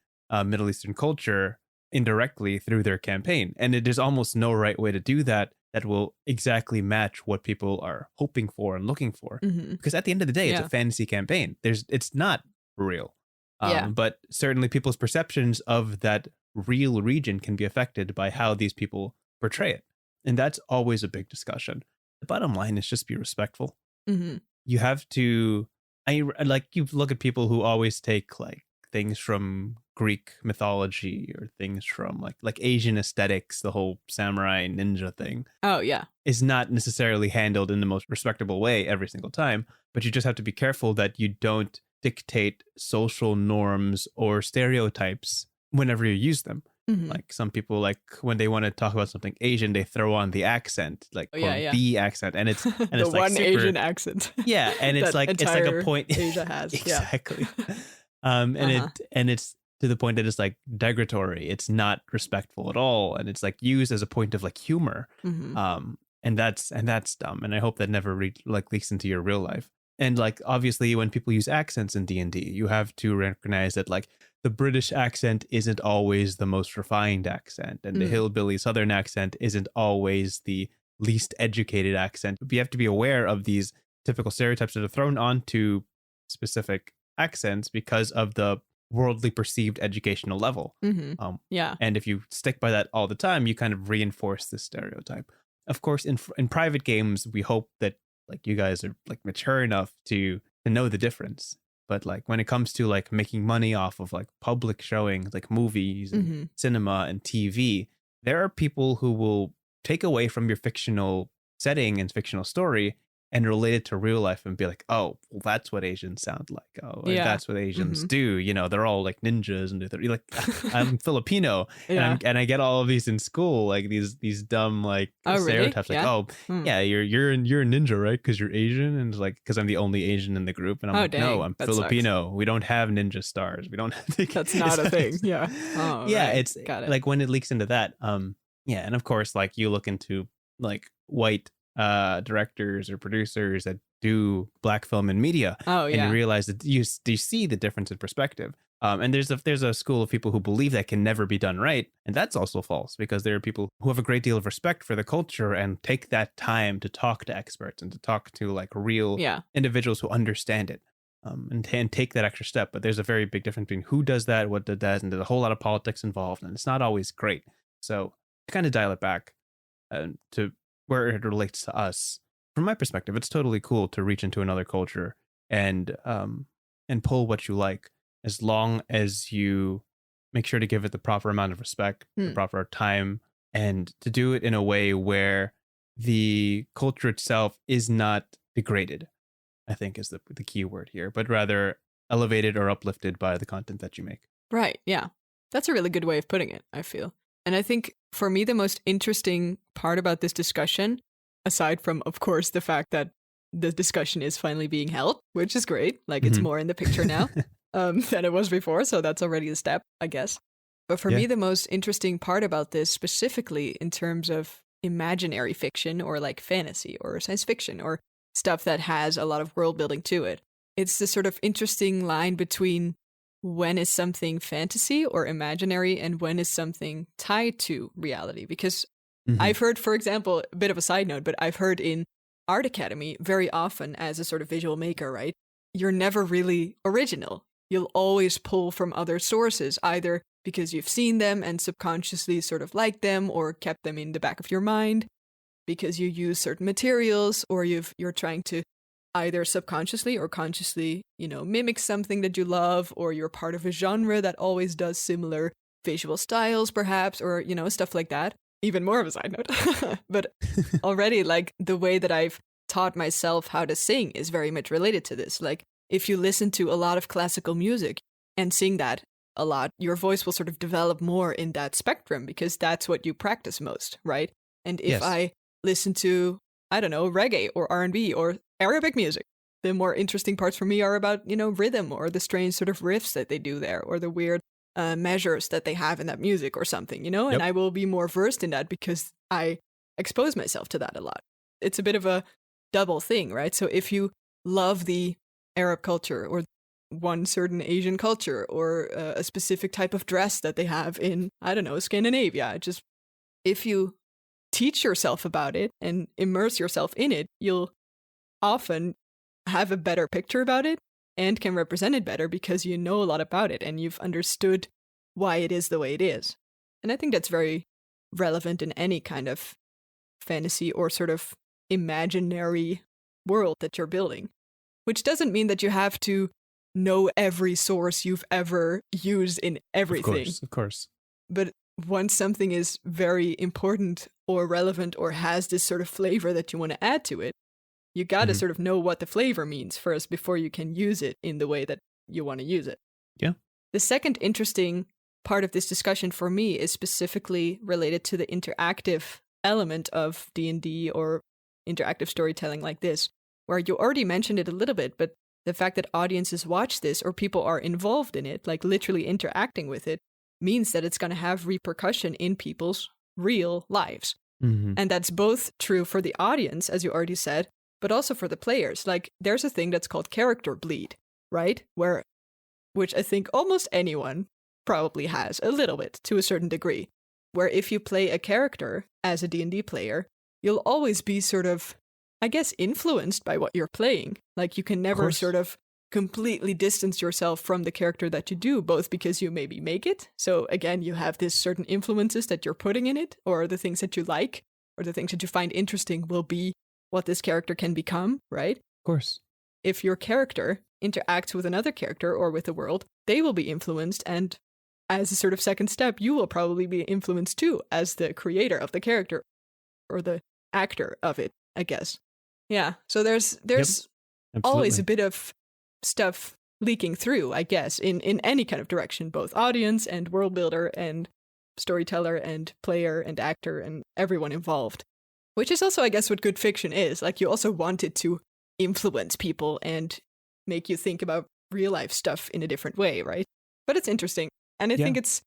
Middle Eastern culture indirectly through their campaign? And it is almost no right way to do that will exactly match what people are hoping for and looking for. Because at the end of the day, it's a fantasy campaign. It's not real. But certainly people's perceptions of that real region can be affected by how these people portray it. And that's always a big discussion. The bottom line is just be respectful. You have to, you look at people who always take things from Greek mythology or things from Asian aesthetics, the whole samurai ninja thing. Oh, yeah. Is not necessarily handled in the most respectable way every single time, but you just have to be careful that you don't dictate social norms or stereotypes whenever you use them. Some people when they want to talk about something Asian, they throw on the accent, the accent, and it's the it's one super, Asian accent. Yeah, and it's it's a point Asia has. Exactly. It's to the point that it's degradatory. It's not respectful at all, and it's used as a point of humor. And that's dumb. And I hope that never leaks into your real life. And obviously, when people use accents in D&D, you have to recognize that the British accent isn't always the most refined accent, and the hillbilly Southern accent isn't always the least educated accent. You have to be aware of these typical stereotypes that are thrown onto specific accents because of the worldly perceived educational level. And if you stick by that all the time, you kind of reinforce this stereotype. Of course, in private games, we hope that you guys are mature enough to know the difference. But when it comes to making money off of public showings, movies and cinema and TV, there are people who will take away from your fictional setting and fictional story and relate it to real life and be like, oh, well, that's what Asians sound like. Oh, Yeah. that's what Asians do. You know, they're all like ninjas, and they're like, I'm Filipino, Yeah. and I get all of these in school, like these dumb like stereotypes, really? like, yeah, you're a ninja, right? Because you're Asian, and it's like, because I'm the only Asian in the group, and I'm like, dang, no, I'm that Filipino. Sucks. We don't have ninja stars. We don't. That's not a thing. Yeah. Oh, yeah, right. it's Got it. like when it leaks into that. Yeah, and of course, like you look into like white directors or producers that do black film and media, and you realize that you see the difference in perspective. And there's a school of people who believe that can never be done right, and that's also false, because there are people who have a great deal of respect for the culture and take that time to talk to experts and to talk to like real individuals who understand it, and take that extra step. But there's a very big difference between who does that, what does that, and there's a whole lot of politics involved, and it's not always great. So to kind of dial it back to where it relates to us, from my perspective, it's totally cool to reach into another culture and pull what you like, as long as you make sure to give it the proper amount of respect, the proper time, and to do it in a way where the culture itself is not degraded, I think is the key word here, but rather elevated or uplifted by the content that you make. Right, yeah. That's a really good way of putting it, I feel. And I think for me, the most interesting part about this discussion, aside from, of course, the fact that the discussion is finally being held, which is great, like it's more in the picture now than it was before, so that's already a step, I guess. But for me, the most interesting part about this, specifically in terms of imaginary fiction or like fantasy or science fiction or stuff that has a lot of world building to it, it's the sort of interesting line between when is something fantasy or imaginary and when is something tied to reality. Because I've heard, for example, a bit of a side note, but I've heard in Art Academy very often as a sort of visual maker, right? You're never really original. You'll always pull from other sources, either because you've seen them and subconsciously sort of liked them or kept them in the back of your mind, because you use certain materials, or you're trying to either subconsciously or consciously, mimic something that you love, or you're part of a genre that always does similar visual styles, perhaps, or, stuff like that. Even more of a side note. But already, like, the way that I've taught myself how to sing is very much related to this. Like, if you listen to a lot of classical music and sing that a lot, your voice will sort of develop more in that spectrum, because that's what you practice most, right? And if I listen to, I don't know, reggae or R&B or Arabic music, the more interesting parts for me are about, rhythm or the strange sort of riffs that they do there, or the weird measures that they have in that music or something, and I will be more versed in that because I expose myself to that a lot. It's a bit of a double thing, right? So if you love the Arab culture or one certain Asian culture or a specific type of dress that they have in, I don't know, Scandinavia, just if you teach yourself about it and immerse yourself in it, you'll often have a better picture about it and can represent it better because you know a lot about it and you've understood why it is the way it is. And I think that's very relevant in any kind of fantasy or sort of imaginary world that you're building, which doesn't mean that you have to know every source you've ever used in everything. Of course. But once something is very important or relevant or has this sort of flavor that you want to add to it, you got to sort of know what the flavor means first before you can use it in the way that you want to use it. Yeah. The second interesting part of this discussion for me is specifically related to the interactive element of D&D or interactive storytelling like this, where you already mentioned it a little bit, but the fact that audiences watch this or people are involved in it, like literally interacting with it, means that it's going to have repercussion in people's real lives. And that's both true for the audience, as you already said, but also for the players. Like, there's a thing that's called character bleed, right? Which I think almost anyone probably has a little bit to a certain degree, where if you play a character as a D&D player, you'll always be sort of, I guess, influenced by what you're playing. Like, you can never sort of completely distance yourself from the character that you do, both because you maybe make it. So again, you have this certain influences that you're putting in it, or the things that you like, or the things that you find interesting will be what this character can become, right? Of course. If your character interacts with another character or with the world, they will be influenced, and as a sort of second step, you will probably be influenced too as the creator of the character or the actor of it, I guess. Yeah. So there's always a bit of stuff leaking through, I guess, in any kind of direction, both audience and world builder and storyteller and player and actor and everyone involved. Which is also, I guess, what good fiction is. Like, you also want it to influence people and make you think about real life stuff in a different way, right? But it's interesting. And I think it's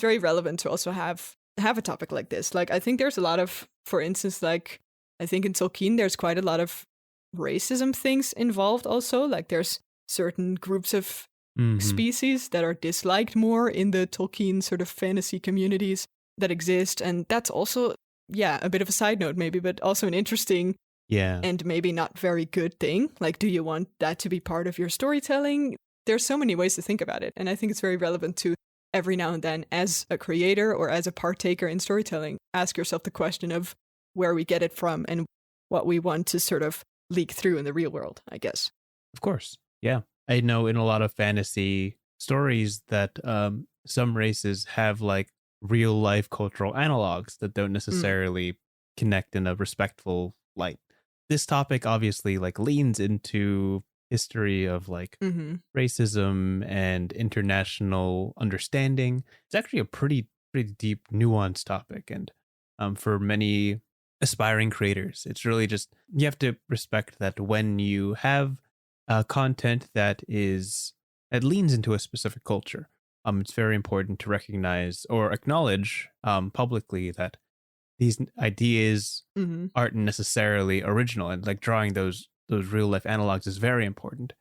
very relevant to also have a topic like this. Like, I think there's a lot of, for instance, like, I think in Tolkien, there's quite a lot of racism things involved also. Like, there's certain groups of species that are disliked more in the Tolkien sort of fantasy communities that exist. And that's also, a bit of a side note maybe, but also an interesting and maybe not very good thing. Like, do you want that to be part of your storytelling? There's so many ways to think about it. And I think it's very relevant to every now and then, as a creator or as a partaker in storytelling, ask yourself the question of where we get it from and what we want to sort of leak through in the real world, I guess. Of course. Yeah. I know in a lot of fantasy stories that some races have like real life cultural analogs that don't necessarily connect in a respectful light. This topic obviously like leans into history of like racism and international understanding. It's actually a pretty deep, nuanced topic. And for many aspiring creators, it's really just, you have to respect that when you have content that leans into a specific culture, it's very important to recognize or acknowledge publicly that these ideas aren't necessarily original, and like drawing those real life analogs is very important.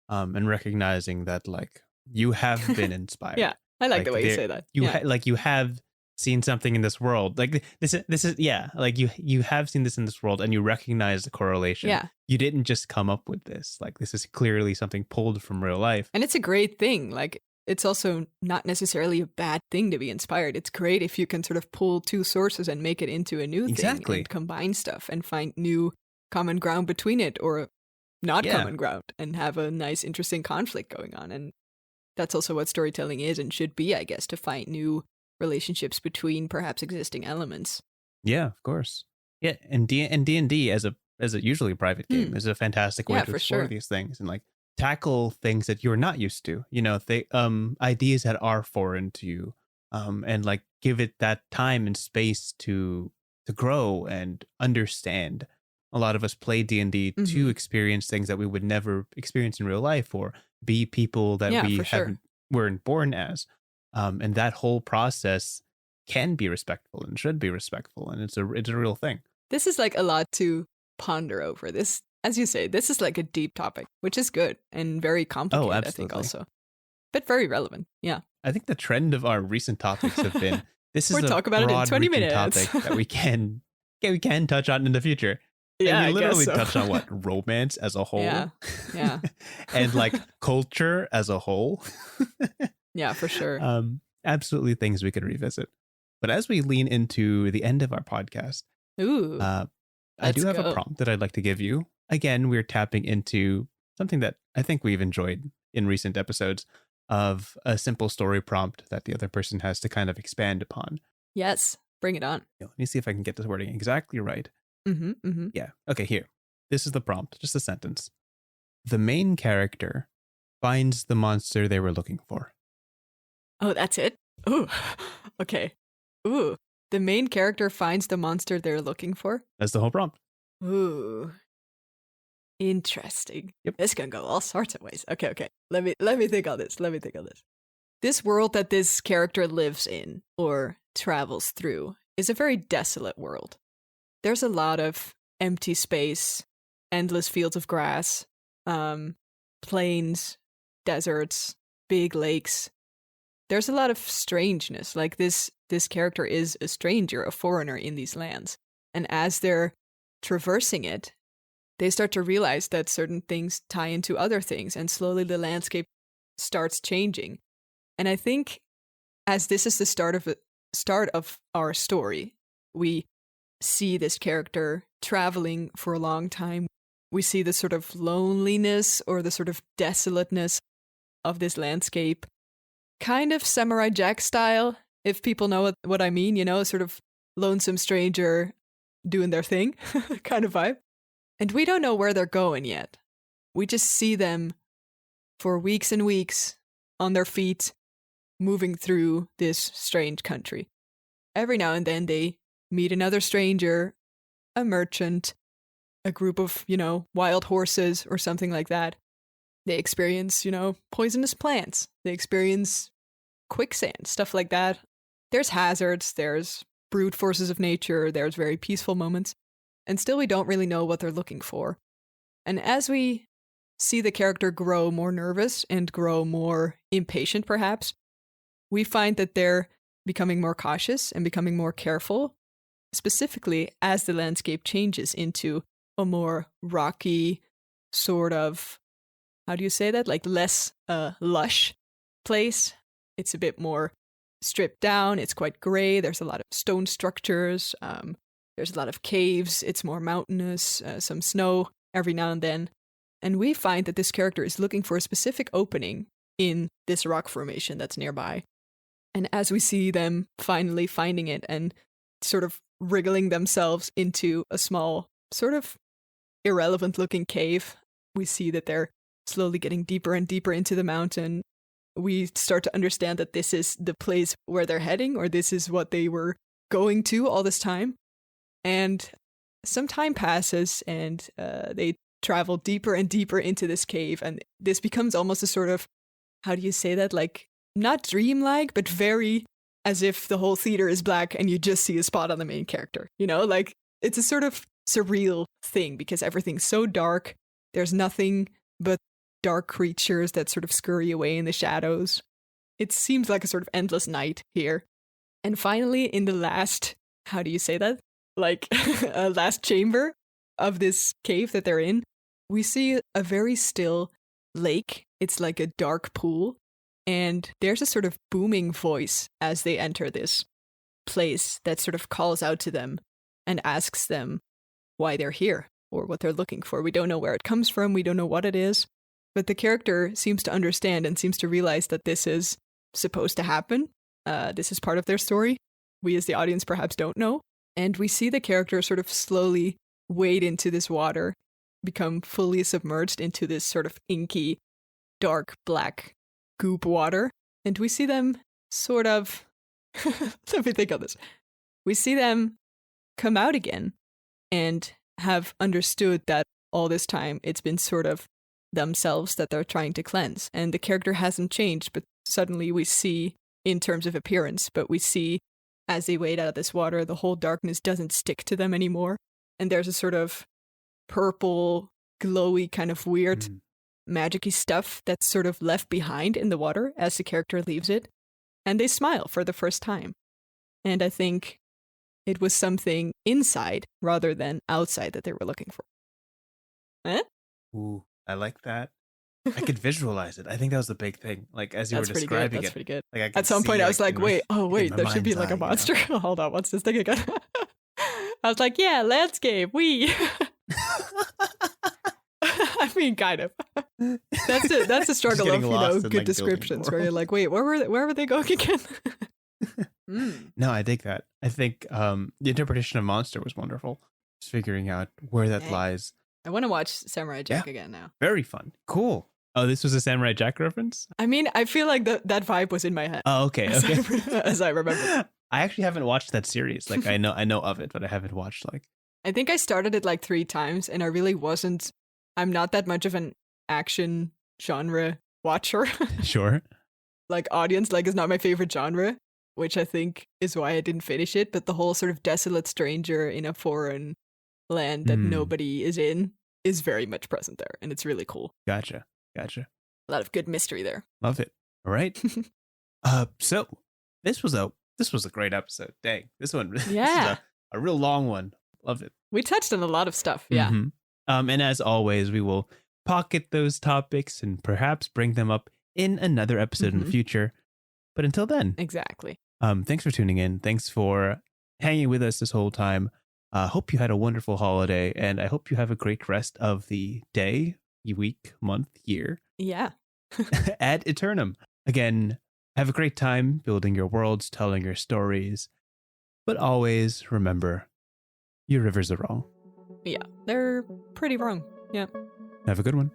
And recognizing that like you have been inspired. Yeah, I like the way you say that. You have seen something in this world. Like this is like you have seen this in this world, and you recognize the correlation. Yeah, you didn't just come up with this. Like, this is clearly something pulled from real life, and it's a great thing. Like, it's also not necessarily a bad thing to be inspired. It's great if you can sort of pull two sources and make it into a new thing and combine stuff and find new common ground between it, or not common ground, and have a nice, interesting conflict going on. And that's also what storytelling is and should be, I guess, to find new relationships between perhaps existing elements. Yeah, of course. Yeah, and D&D as a usually a private game is a fantastic way to explore these things and like tackle things that you're not used to. You know, they ideas that are foreign to you, and like give it that time and space to grow and understand. A lot of us play D&D to experience things that we would never experience in real life, or be people that weren't born as. And that whole process can be respectful and should be respectful, and it's a real thing. This is like a lot to ponder over. This, as you say, this is like a deep topic, which is good and very complicated, I think, also. But very relevant, yeah. I think the trend of our recent topics have been, this is we'll talk about it in 20 minutes. Topic that we can touch on in the future. Yeah, and we literally touch on what? Romance as a whole. Yeah. And like culture as a whole. Yeah, for sure. Absolutely things we could revisit. But as we lean into the end of our podcast, I do have a prompt that I'd like to give you. Again, we're tapping into something that I think we've enjoyed in recent episodes, of a simple story prompt that the other person has to kind of expand upon. Yes, bring it on. Let me see if I can get this wording exactly right. Yeah. Okay, here. This is the prompt, just a sentence. The main character finds the monster they were looking for. Oh, that's it? Ooh, okay. Ooh, the main character finds the monster they're looking for? That's the whole prompt. Ooh, interesting. Yep. This can go all sorts of ways. Okay. Let me think on this. This world that this character lives in or travels through is a very desolate world. There's a lot of empty space, endless fields of grass, plains, deserts, big lakes. There's a lot of strangeness. Like this character is a stranger, a foreigner in these lands. And as they're traversing it, they start to realize that certain things tie into other things, and slowly the landscape starts changing. And I think as this is the start of our story, we see this character traveling for a long time. We see the sort of loneliness or the sort of desolateness of this landscape. Kind of Samurai Jack style, if people know what I mean, sort of lonesome stranger doing their thing kind of vibe. And we don't know where they're going yet. We just see them for weeks and weeks on their feet, moving through this strange country. Every now and then they meet another stranger, a merchant, a group of, wild horses or something like that. They experience, poisonous plants. They experience quicksand, stuff like that. There's hazards, there's brute forces of nature, there's very peaceful moments. And still we don't really know what they're looking for. And as we see the character grow more nervous and grow more impatient, perhaps, we find that they're becoming more cautious and becoming more careful, specifically as the landscape changes into a more rocky, sort of, how do you say that? Like less lush place. It's a bit more stripped down. It's quite gray. There's a lot of stone structures. There's a lot of caves. It's more mountainous, some snow every now and then. And we find that this character is looking for a specific opening in this rock formation that's nearby. And as we see them finally finding it and sort of wriggling themselves into a small, sort of irrelevant looking cave, we see that they're slowly getting deeper and deeper into the mountain. We start to understand that this is the place where they're heading, or this is what they were going to all this time. And some time passes and they travel deeper and deeper into this cave. And this becomes almost a sort of, how do you say that? Like, not dreamlike, but very as if the whole theater is black and you just see a spot on the main character. Like it's a sort of surreal thing because everything's so dark. There's nothing but dark creatures that sort of scurry away in the shadows. It seems like a sort of endless night here. And finally, in the last, how do you say that? Like last chamber of this cave that they're in, we see a very still lake. It's like a dark pool. And there's a sort of booming voice as they enter this place that sort of calls out to them and asks them why they're here or what they're looking for. We don't know where it comes from. We don't know what it is. But the character seems to understand and seems to realize that this is supposed to happen. This is part of their story. We as the audience perhaps don't know. And we see the character sort of slowly wade into this water, become fully submerged into this sort of inky, dark, black goop water. And we see them sort of, let me think on this. We see them come out again and have understood that all this time it's been sort of themselves that they're trying to cleanse. And the character hasn't changed, but suddenly we see, in terms of appearance, but we see as they wade out of this water, the whole darkness doesn't stick to them anymore. And there's a sort of purple, glowy, kind of weird magic-y stuff that's sort of left behind in the water as the character leaves it. And they smile for the first time. And I think it was something inside rather than outside that they were looking for. Ooh, I like that. I could visualize it. I think that was the big thing. Like as you were describing That's pretty good. Like at some point I was like, wait, there should be like a monster. Hold on, what's this thing again? I was like, yeah, landscape, I mean, kind of. That's a struggle of, good descriptions where you're like, wait, where were they going again? No, I dig that. I think the interpretation of monster was wonderful. Just figuring out where that lies. I want to watch Samurai Jack again now. Very fun. Cool. Oh, this was a Samurai Jack reference? I mean, I feel like that vibe was in my head. Oh, okay. As I remember. I actually haven't watched that series. Like I know of it, but I haven't watched I think I started it like 3 times and I really wasn't. I'm not that much of an action genre watcher. Sure. Like audience, like is not my favorite genre, which I think is why I didn't finish it. But the whole sort of desolate stranger in a foreign land that nobody is in is very much present there. And it's really cool. Gotcha. A lot of good mystery there. Love it. All right. So this was a great episode. Dang. This one. Yeah. This is a real long one. Love it. We touched on a lot of stuff. Yeah. And as always, we will pocket those topics and perhaps bring them up in another episode in the future. But until then. Exactly. Thanks for tuning in. Thanks for hanging with us this whole time. Hope you had a wonderful holiday, and I hope you have a great rest of the day, week, month, year. Yeah. Ad eternum. Again, have a great time building your worlds, telling your stories. But always remember, your rivers are wrong. Yeah, they're pretty wrong. Yeah. Have a good one.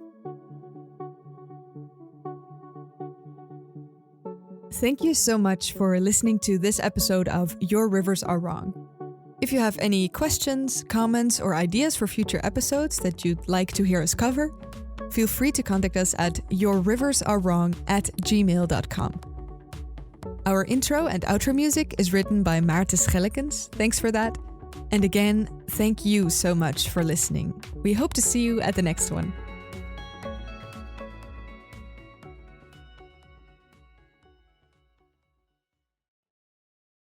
Thank you so much for listening to this episode of Your Rivers Are Wrong. If you have any questions, comments, or ideas for future episodes that you'd like to hear us cover, feel free to contact us at yourriversarewrong@gmail.com. Our intro and outro music is written by Maarten Schellekens. Thanks for that. And again, thank you so much for listening. We hope to see you at the next one.